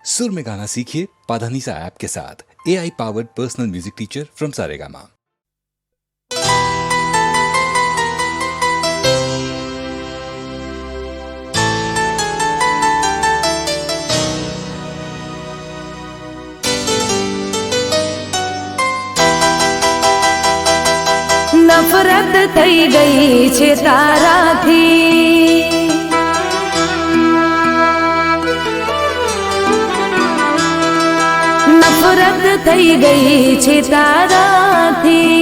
सुर में गाना सीखिए पाधानीसा ऐप के साथ। AI powered personal music teacher from Saregama. नफरत થઈ ગઈ છે તારાથી, નફરત થઈ ગઈ છે તારાથી।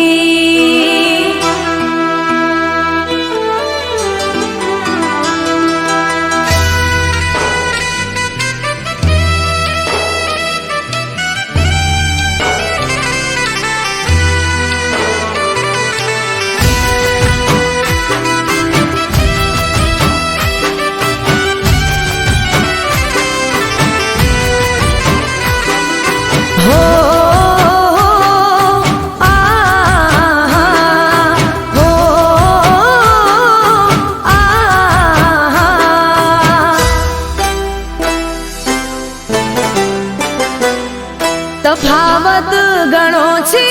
તફાવત ગણો છે,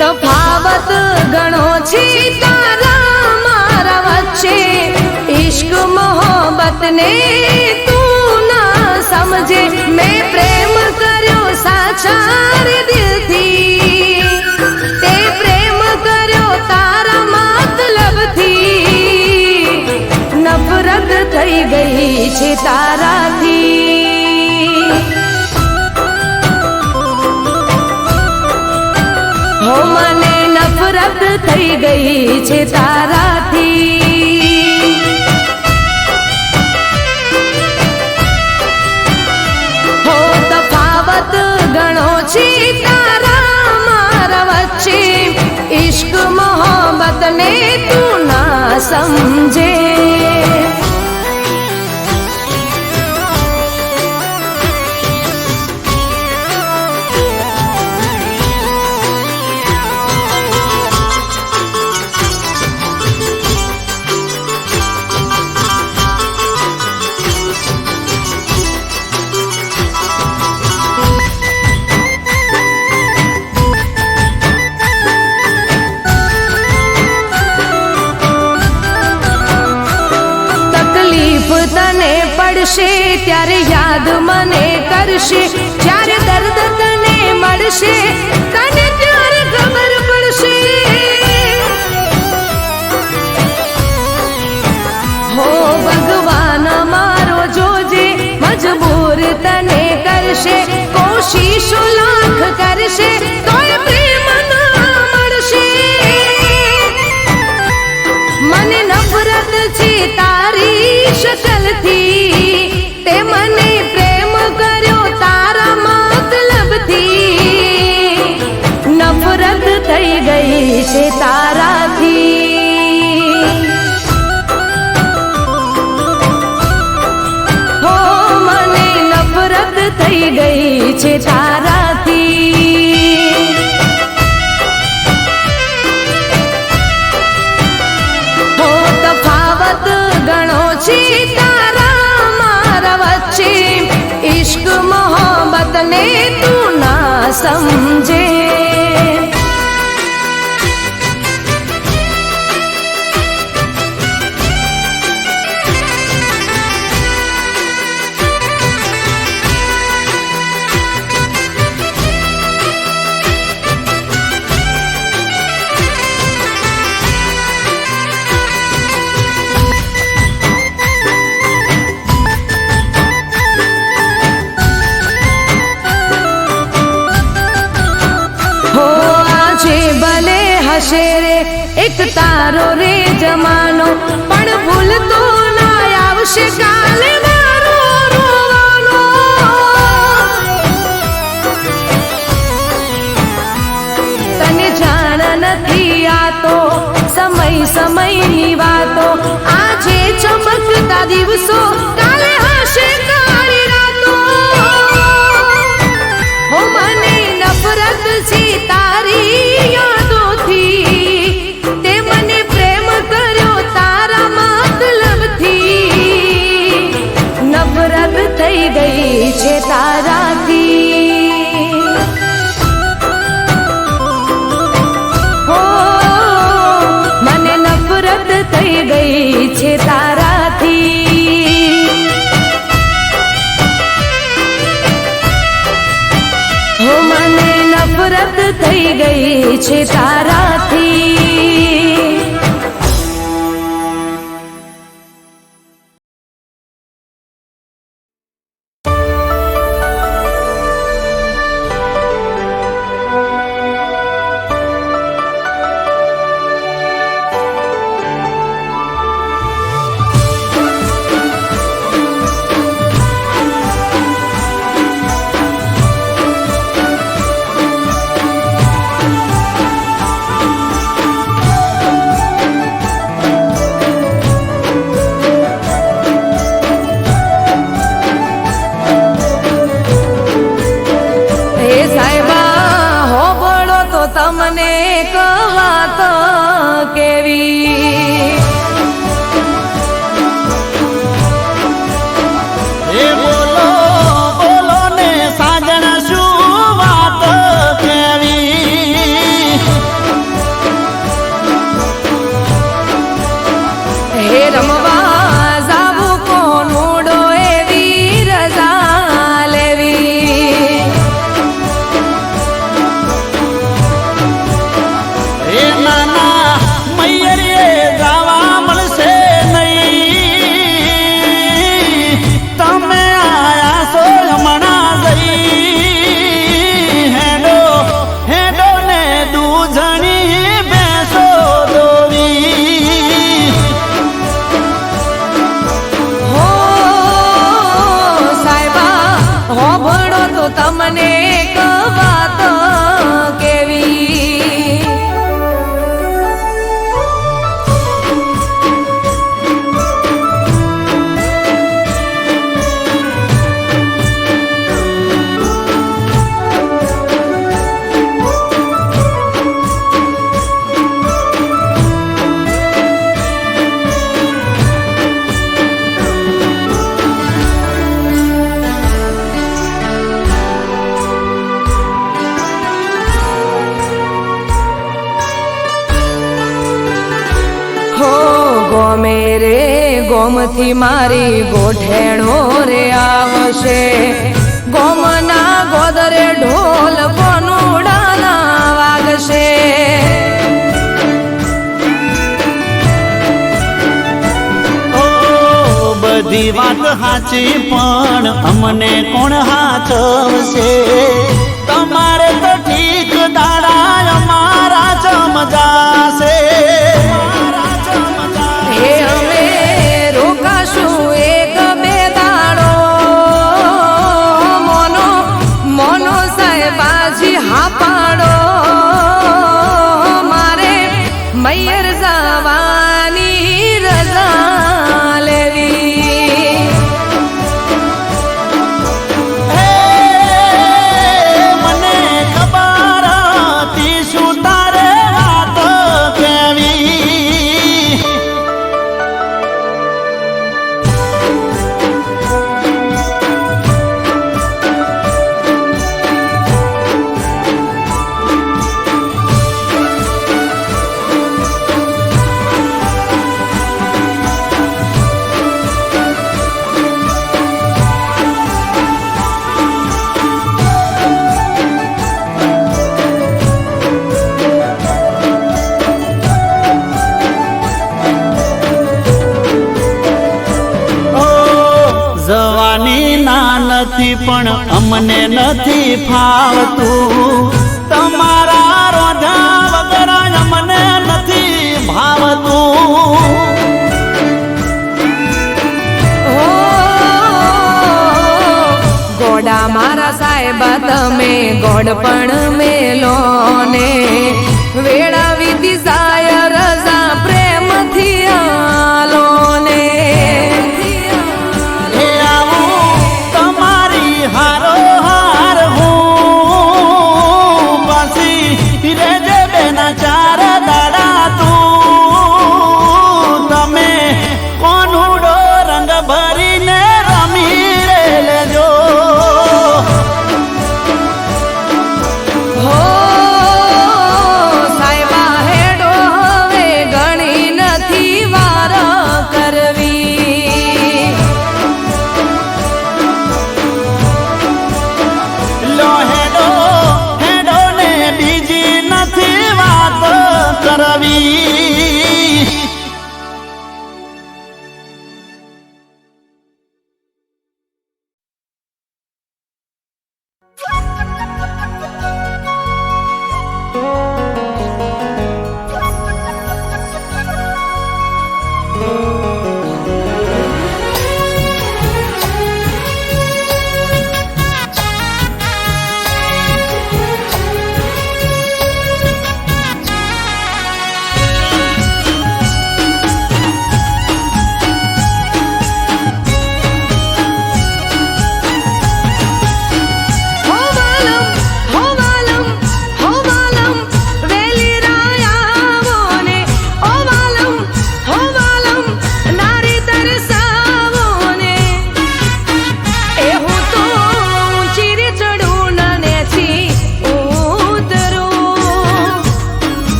તફાવત ગણો છે તારા મારા વચ્ચે। ઇશ્ક મોહબ્બત ને તું ના સમજે, મેં પ્રેમ કર્યો સાચા રે દિલથી, તે પ્રેમ કર્યો તારા મતલબથી। નફરત થઈ ગઈ છે તારાથી, હો મને નફરત થઈ ગઈ છે તારાથી। હો તફાવત ગણો છે તારા મારા વચ્ચે, ઇશ્ક મોહબ્બત ને તું ના સમજે। તને પડશે ત્યારે યાદ મને કરશે, જ્યારે દર્દ તને મળશે તને ત્યારે ખબર પડશે। હો ભગવાન મારો જોજે, મજબૂર તને કરશે, કોશિશો લાખ કરશે તોય પ્રેમ ના મળશે। મને નફરત છે તારી શકલથી, તે મને પ્રેમ કર્યો તારા મતલબથી। નફરત થઈ ગઈ છે તારાથી, હો મને નફરત થઈ ગઈ છે તારાથી। હો તફાવત ગણો છે તારા મારા વચ્ચે, ઇશ્ક મોહબ્બત ને તું ના સમજે। ભલે હશે રે એક તારો રે જમાનો, પણ ભૂલતો ના આવશે કાલે મારો રોવાનો। તને જાણ નથી આતો સમય સમયની વાતો, આજે ચમકતા દિવસો કાલે હશે કાળી રાતો। હો મને નફરત છે તારી યાદોથી, તે મને પ્રેમ કર્યો તારા મતલબથી। છે તારાથી હો મને નફરત થઈ ગઈ છે તારાથી હો મને નફરત થઈ ગઈ છે તારાથી તમને એક વાત કેવી એ બોલો બોલો ને સાજણ શું વાત કેવી હે રમવા જાવું કોનુડો એવી રજા લેવી નાના મૈયરે ગાવા મળશે નહીં તમે આયા છો હમણાં જઈ હેડો હેડો ને દૂધણી બેસો દોરી હો સાહેબા હોભળો તો તમને એક વાત કેવી ગોમે રે ગોમથી મારી ગોઠેણો રે આવશે ગોમના ગોદરે ઢોલ કોનુડાના વાગશે બધી વાત સાચી પણ અમને કોણ હાચવશે તમારે તો ઠીક દાડા અમારા જમજાશે હે અમે રોકાશું એક બે દાડો મોનો મોનો સાહેબાજી હા પાડો મારે મૈયર જવાની રજા લેવી મને ખબર હતી શું તારે વાત કેવી જવાની ના નથી પણ અમને નથી ફાવતું તમારા રોજા વગર અમને નથી ભાવતું ગોડા મારા સાહેબ તમે ગોડ પણ મેલો ને વેળા વિધિ સાય રજા પ્રેમથી આલો ને હારો હાર હું પાછી રેજે બેના ચાર દાડા તું તમે કોનુડો રંગ ભરીને રમી રે લેજો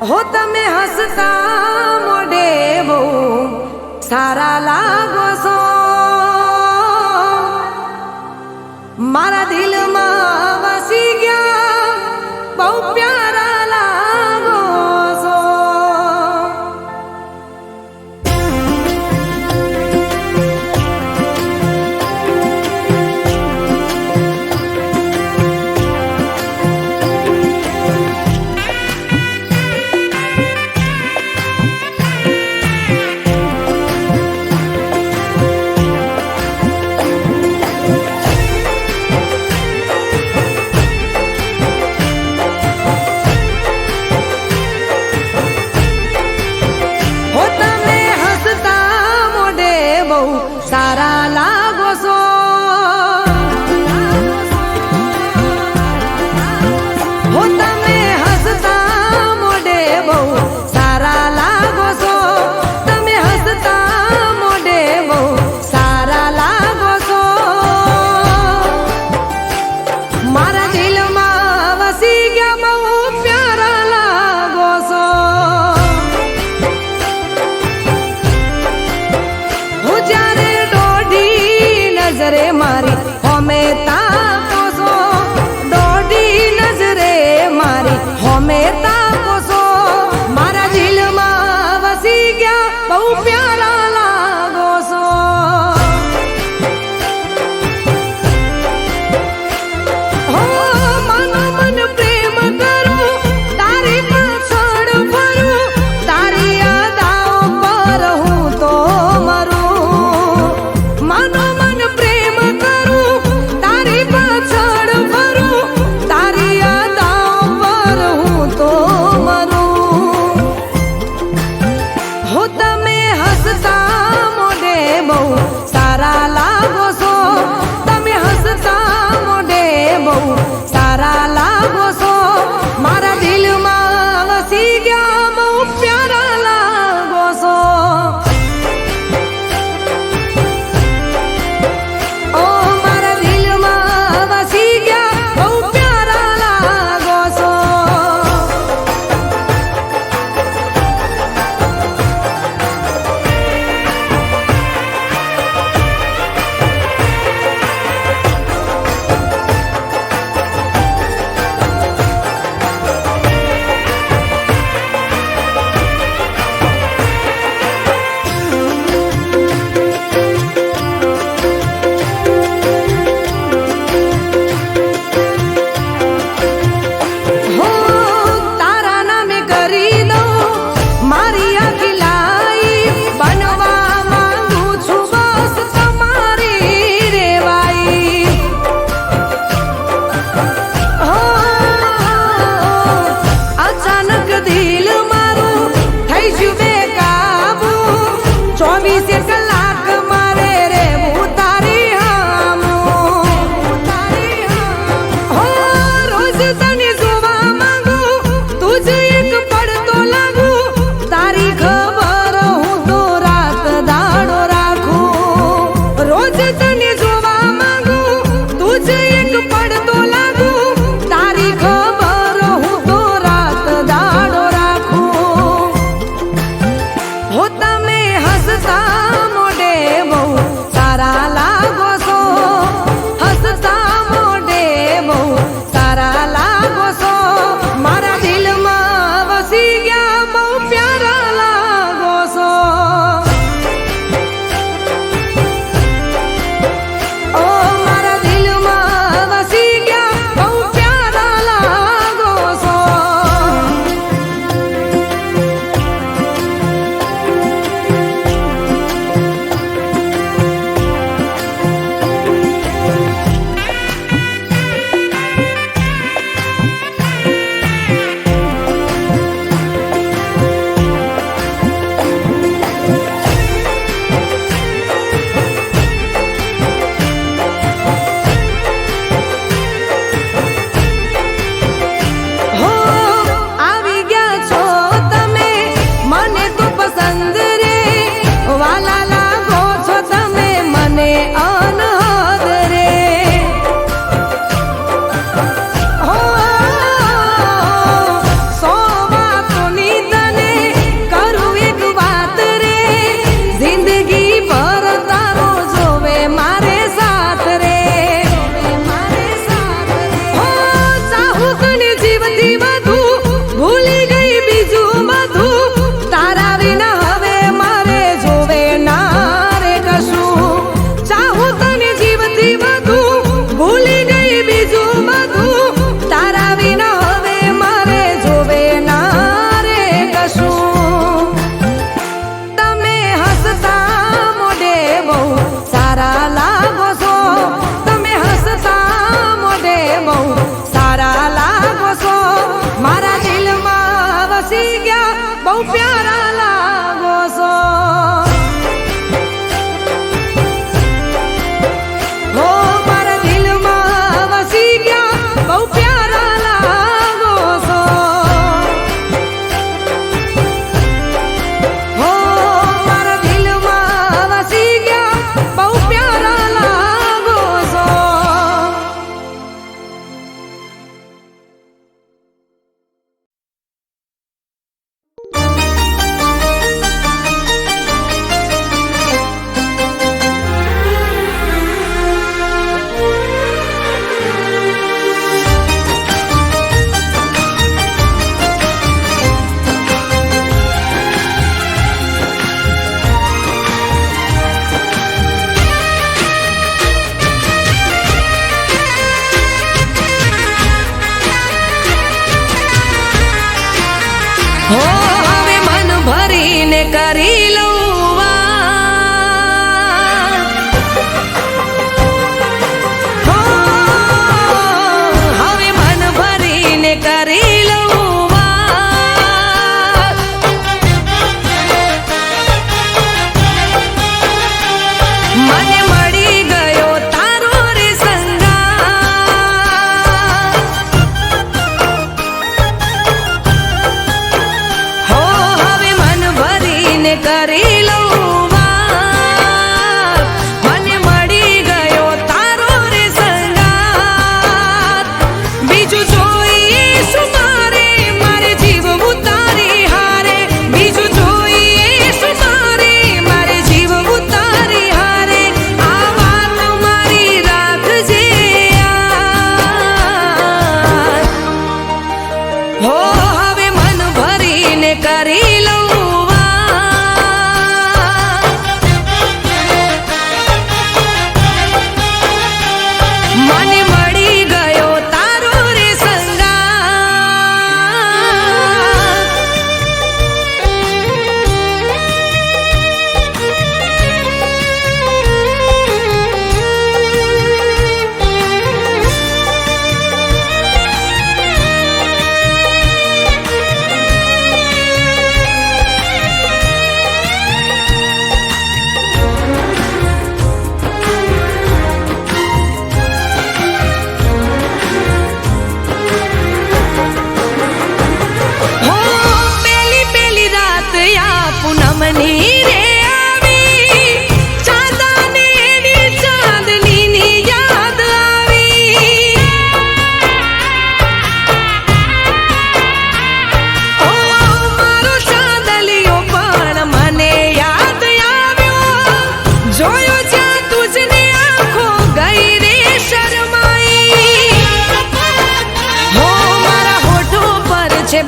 હો તમે હસતા મોઢે બહુ સારા લાગો છો મારા દિલમાં વસી ગયા બહુ પ્યારા લાગો છો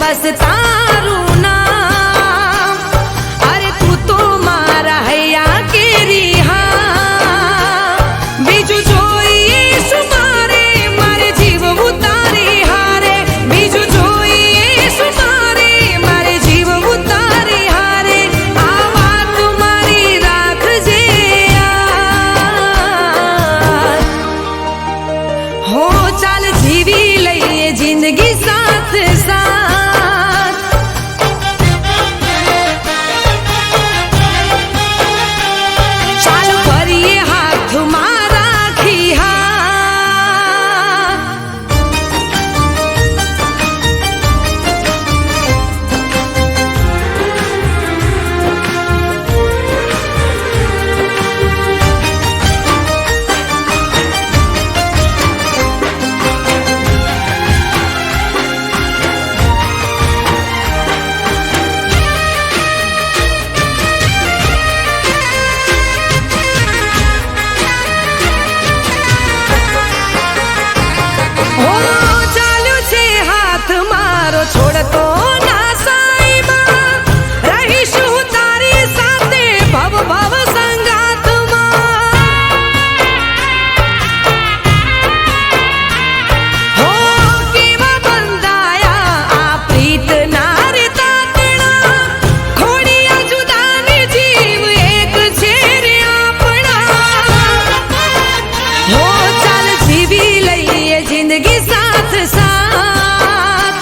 બસ તારું નામ. અરે તું તો મારા હૈયા કેરી હા, બીજું જોઈએ શું મારે, મારે જીવવું તારી હારે. બીજું જોઈએ શું મારે, મારે જીવવું તારી હારે. આ વાત મારી રાખજે યાર. હો ચાલ જીવી લઈએ જિંદગી સાથ સાથ. ચાલ ફરીએ હાથમાં રાખી હા. હો ચાલ્યો છે હાથ મારો છોડતો ના સાઈબા. રહીશું તારી સાથે ભવ ભવ સંગાથમાં. હો કેવા બંધાયા આ પ્રીતના રે તાતણા. ખોડિયા જુદાને જીવ એક છે રે આપણા. હો ચાલ જીવી લઈએ જિંદગી સાથ સાથ.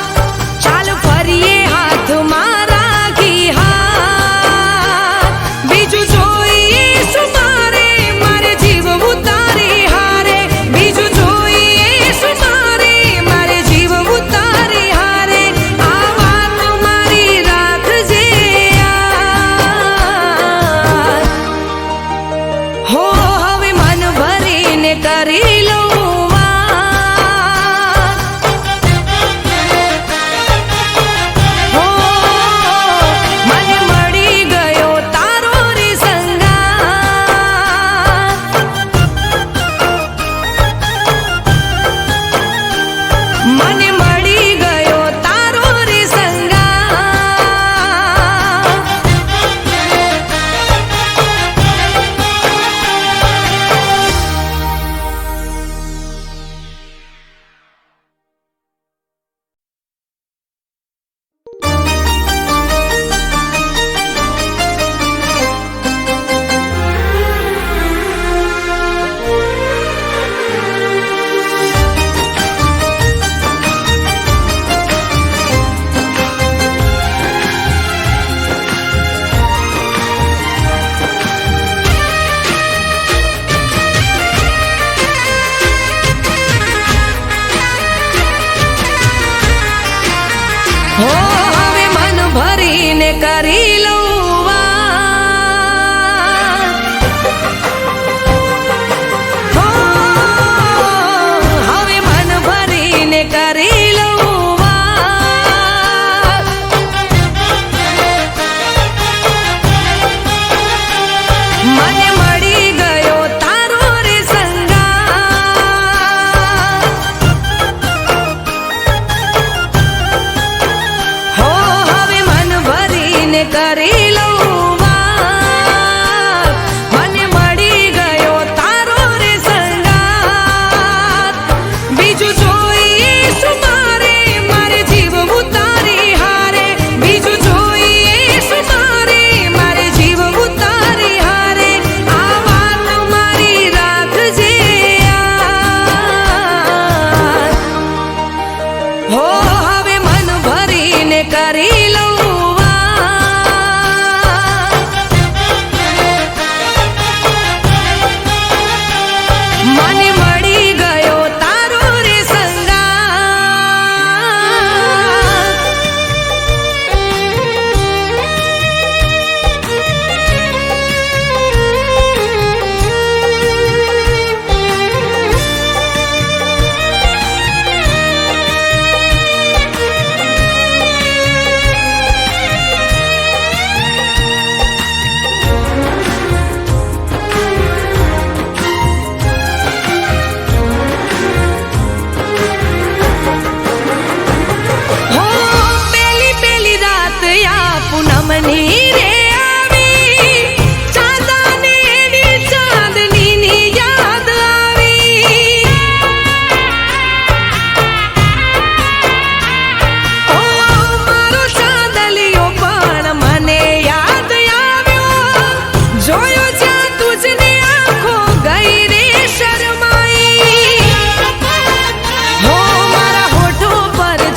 ચાલ ફરીએ હાથમાં રાખી હાથ. બીજું જોઈએ શું મારે, મારે જીવવું તારી હારે. બીજું જોઈએ શું મારે, મારે જીવવું તારી હારે. આ વાત મારી રાખજે યાર. હો હવે મન ભરીને કરી લઉં વાત. હો મને મળી ગયો તારો રે સંગાત. મને મળી ગયો તારો રે સંગાત. હો હવે મન ભરીને કરી લઉં વાત. હો હવે મન ભરીને કરી લઉં વાત. મને મળી ગયો તારો રે સંગાત. હો હવે મન ભરીને કરી લઉં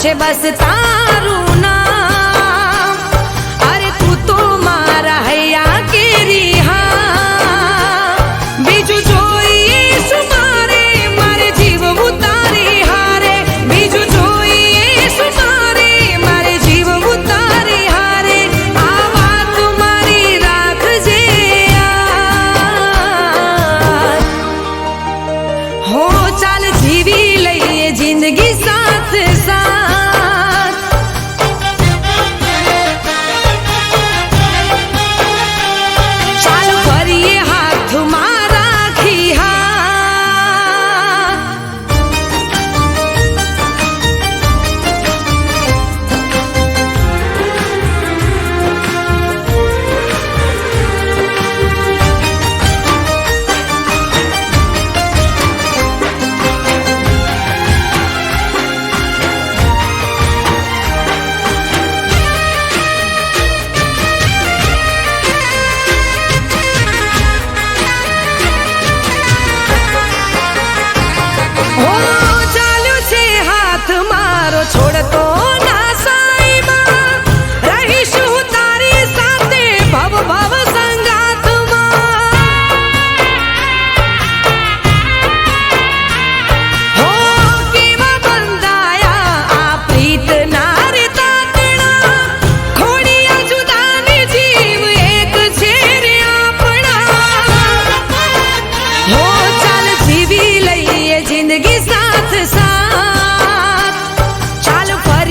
છે બસ તારું નામ. અરે તું તો મારા હૈયા કેરી હા, બીજું જોઈશ મારે, મારે જીવવું તારી હારે. બીજું જોઈશ મારે, મારે જીવવું તારી હારે. આ વાત મારી રાખજે યાર. હો ચાલ જીવી લઈએ જિંદગી સાથ સાથ. ચાલ ફરીએ હાથમાં રાખી હાથ. હો ચાલ્યો છે હાથ મારો છોડતો ના સાઈમાં. રહીશું તારી સાથે ભવ ભવ સંગાથમાં. હો કેવા બંધાયા આ પ્રીતના રે તાતણા. ખોડિયા જુદાને જીવ એક છે રે આપણા. હો ચાલ જીવી લઈએ જિંદગી સાથ સાથ. ચાલ ફરી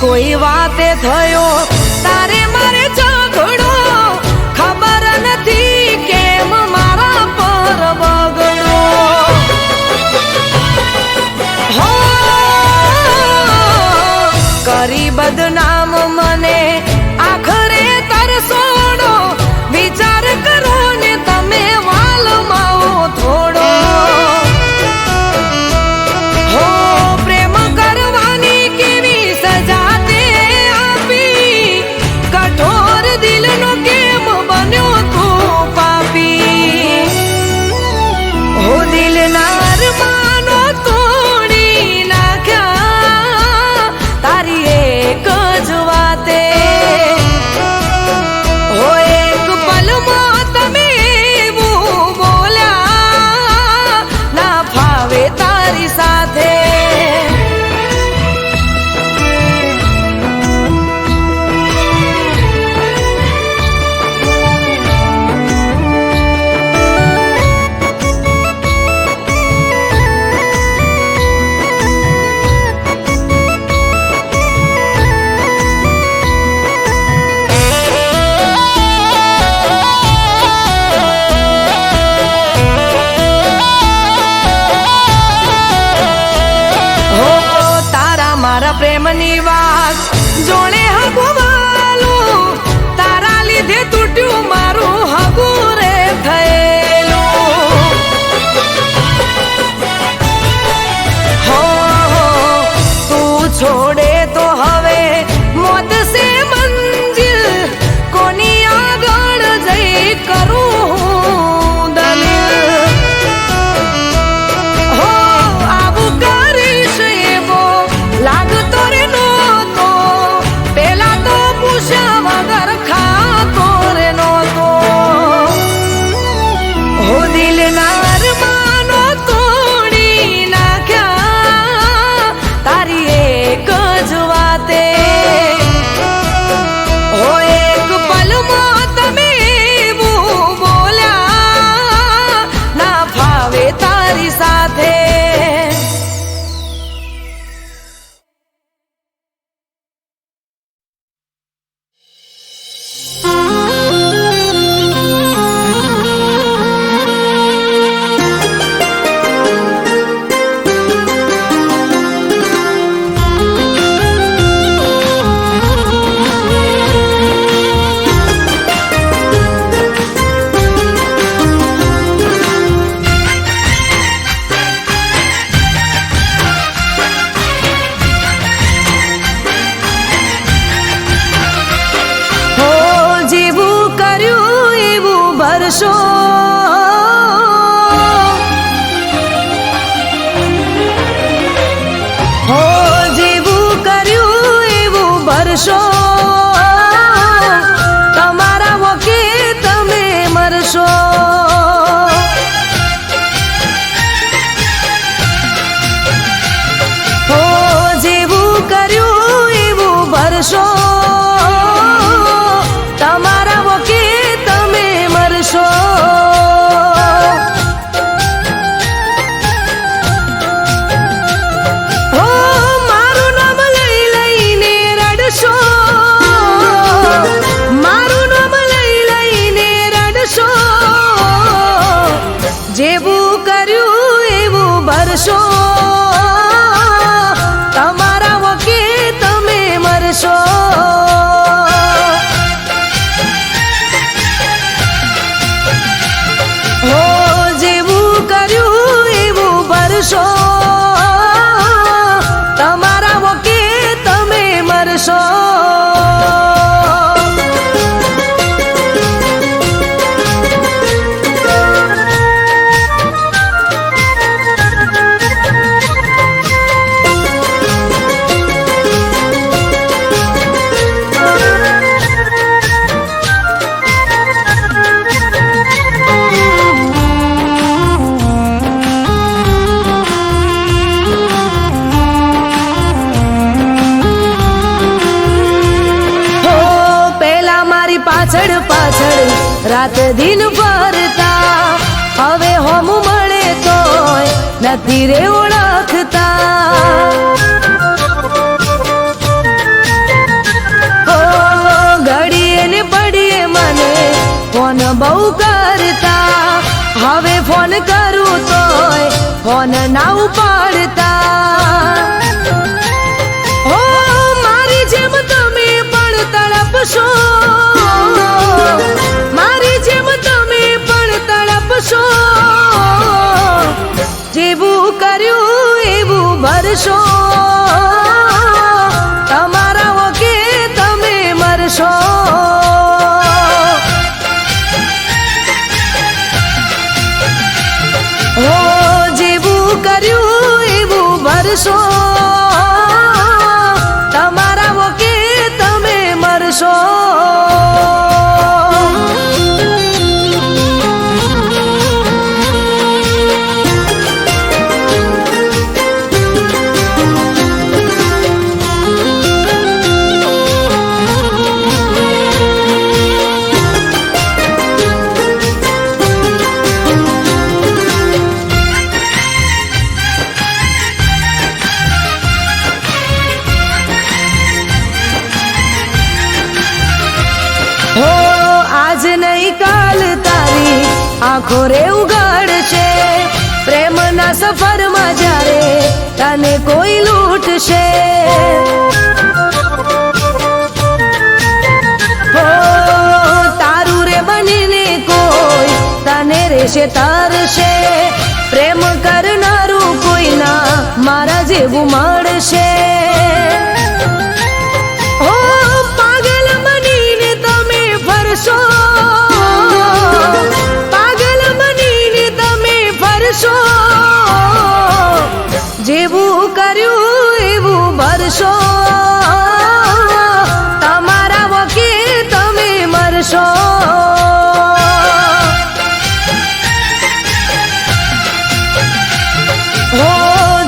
કોઈ વાતે થયો તારે મારે ઝઘડો ખબર નથી કેમ મારા પર બગડો હો કરી બદનામ મને આખરે તરસોડો વિચાર કરો ને તમે વાલમાઓ થોડો હો પ્રેમ કરવાની કેવી સજા તે આપી કઠોર દિલનો કેમ બન્યો તું પાપી હો દિલના અરમાનો તોડી નાખ્યા તારી એક જ વાતે હો એક પલમાં તમે એવું બોલ્યા ના ફાવે તારી સાથે પ્રેમની વાત જોડે હગુવાલું તારા લીધે તૂટ્યું મારું હગું રે થયેલું હો તું છોડે તો હવે મોત સે મંજિલ કોની આગળ જઈ કરું દલીલ હો આવું કરીશ એવો લાગતો રે નહોતો પેલા તો પૂછ્યા વગર ખાતો રે નહોતો હો દિલના અરમાનો તોડી નાખ્યા તારી એક જ વાતે હો એક પલમાં તમે એવું બોલ્યા ના ફાવે તારી સાથે ભરશો હો જેવું કર્યું એવું ભરશો તમારા વકે તમે મરશો હો જેવું કર્યું એવું ભરશો તમારા વકે તમે મરશો હો મારું નામ લઈ લઈને રડશો મારું નામ લઈ લઈને રડશો જેવું કર્યું એવું ભરશો તમારા વકે તમે મરશો હો જેવું કર્યું એવું ભરશો તમારા વકે તમે મરશો પાછળ પાછળ રાત દિન ફરતા હવે હોમ મળે તોય નથી રે ઓળખતા ફોન બહુ કરતા, હવે ફોન કરું તોય ફોન ના ઉપાડતા. ઓ મારી જેમ તમે પણ તડપશો, મારી જેમ તમે પણ તડપશો, જેવું કર્યું એવું ભરશો, તમારા વકે તમે મરશો. ઓ જેવું કર્યું એવું ભરશો, તમારા વકે તમે મરશો. આજ નહીં કાલ તારી આંખો રે ઉગાડશે, પ્રેમના સફરમાં જ્યારે તને કોઈ લૂંટશે. હો તારું રે બનીને કોઈ તને રેશે તરશે, પ્રેમ કરનારું કોઈ ના મારા જેવું મળશે. પાગલ બનીને તમે ફરશો, જેવું કર્યું એવું ભરશો, તમારા વકે તમે મરશો. હો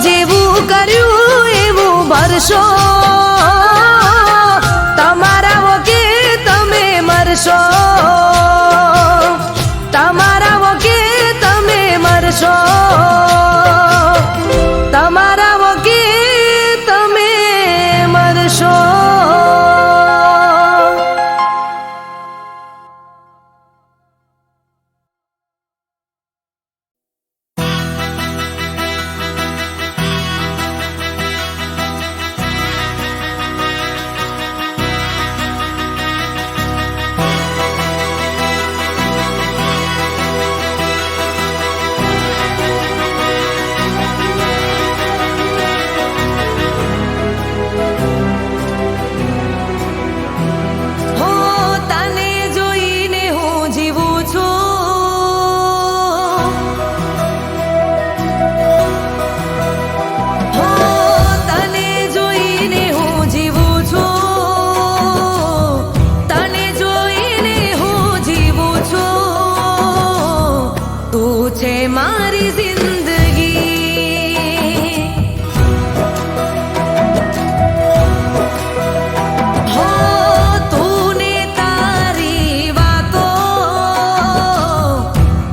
જેવું કર્યું એવું ભરશો, તમારા વકે તમે મરશો, તમારા વકે તમે મરશો, તમારા વકે તમે મરશો. મારી જિંદગી હો તૂને તારી વાતો,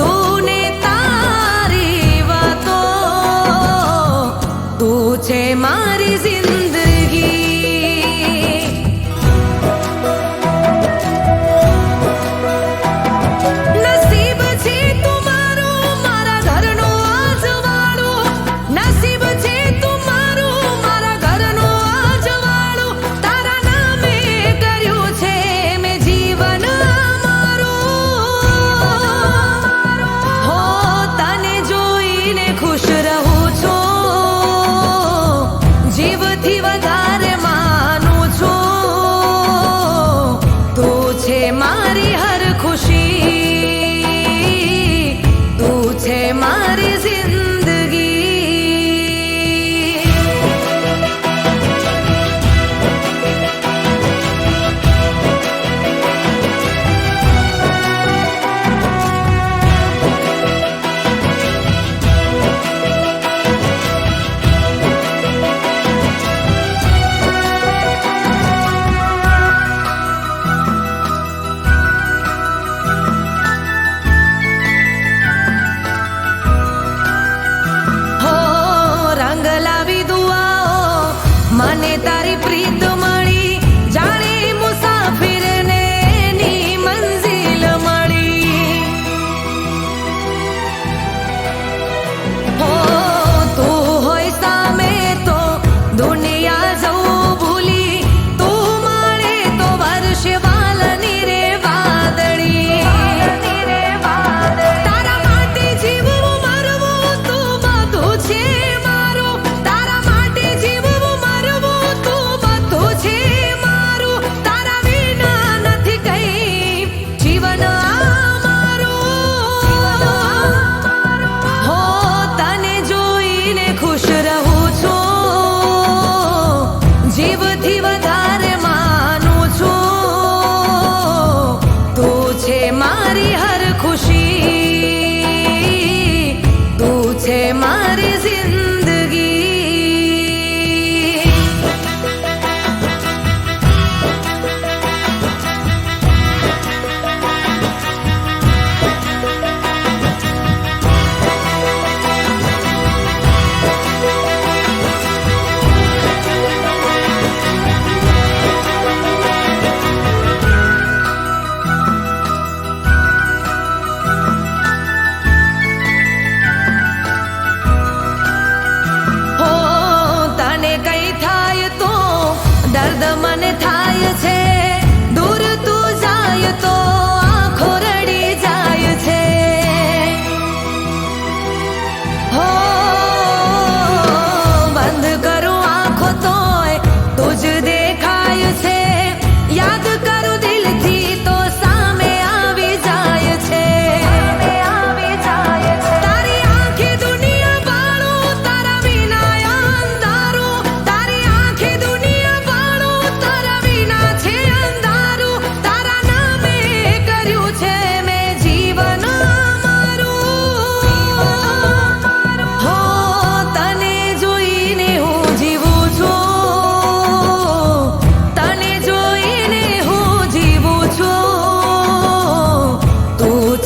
તૂને તારી વાતો, તું છે મારી જિંદગી. નસીબ છે તું મારું, મારા ઘરનું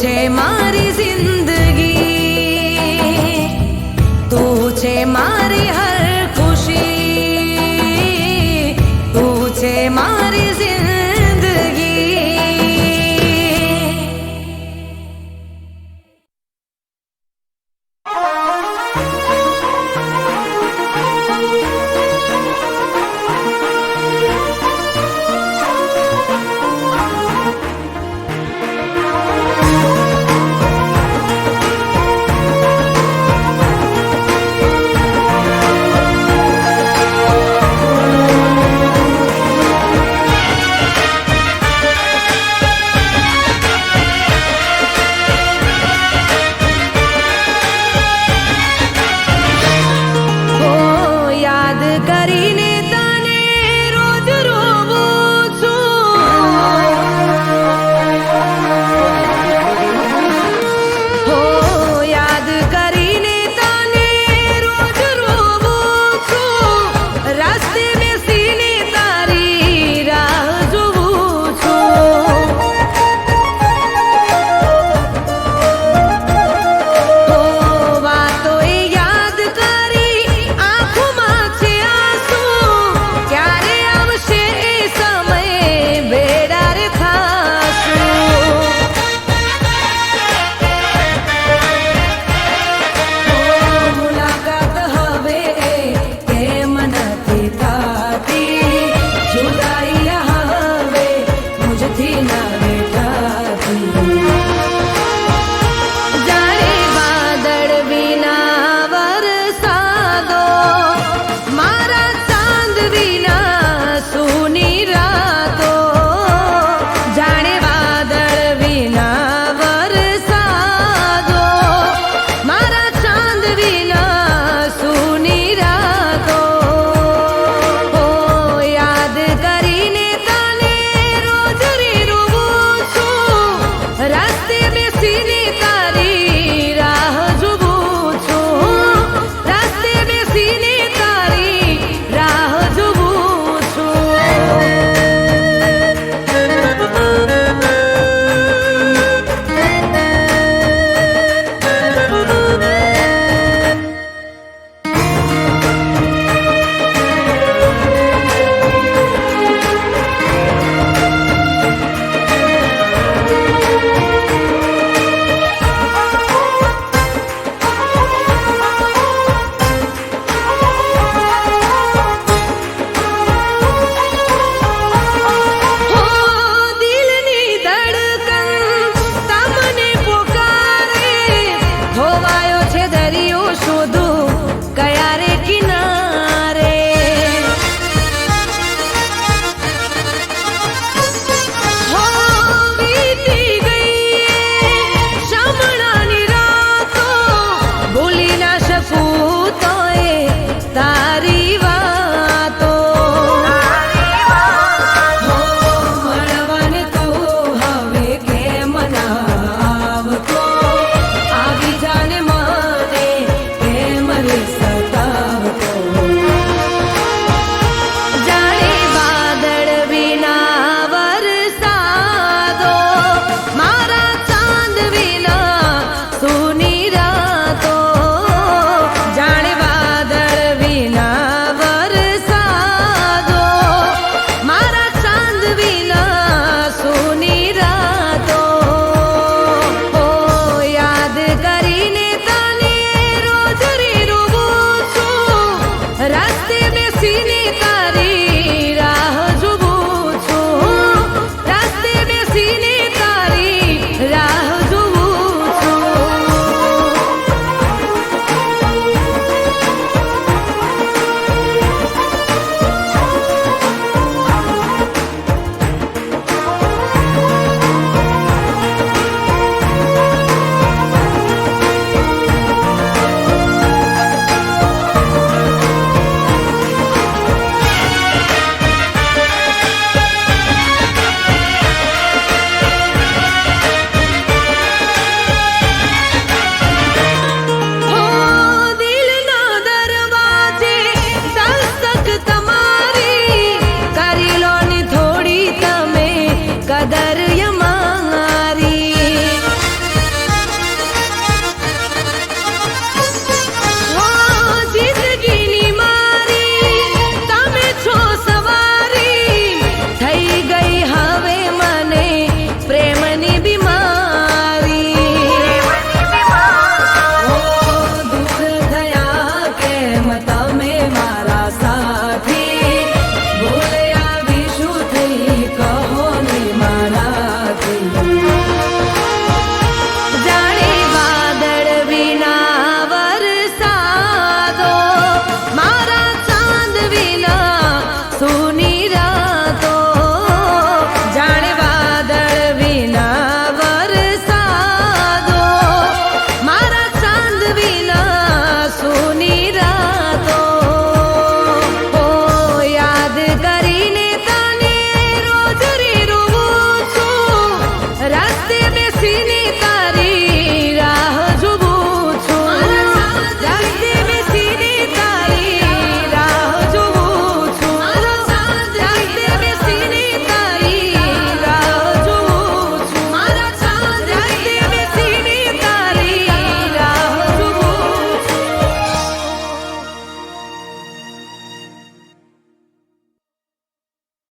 છે મારી જિંદગી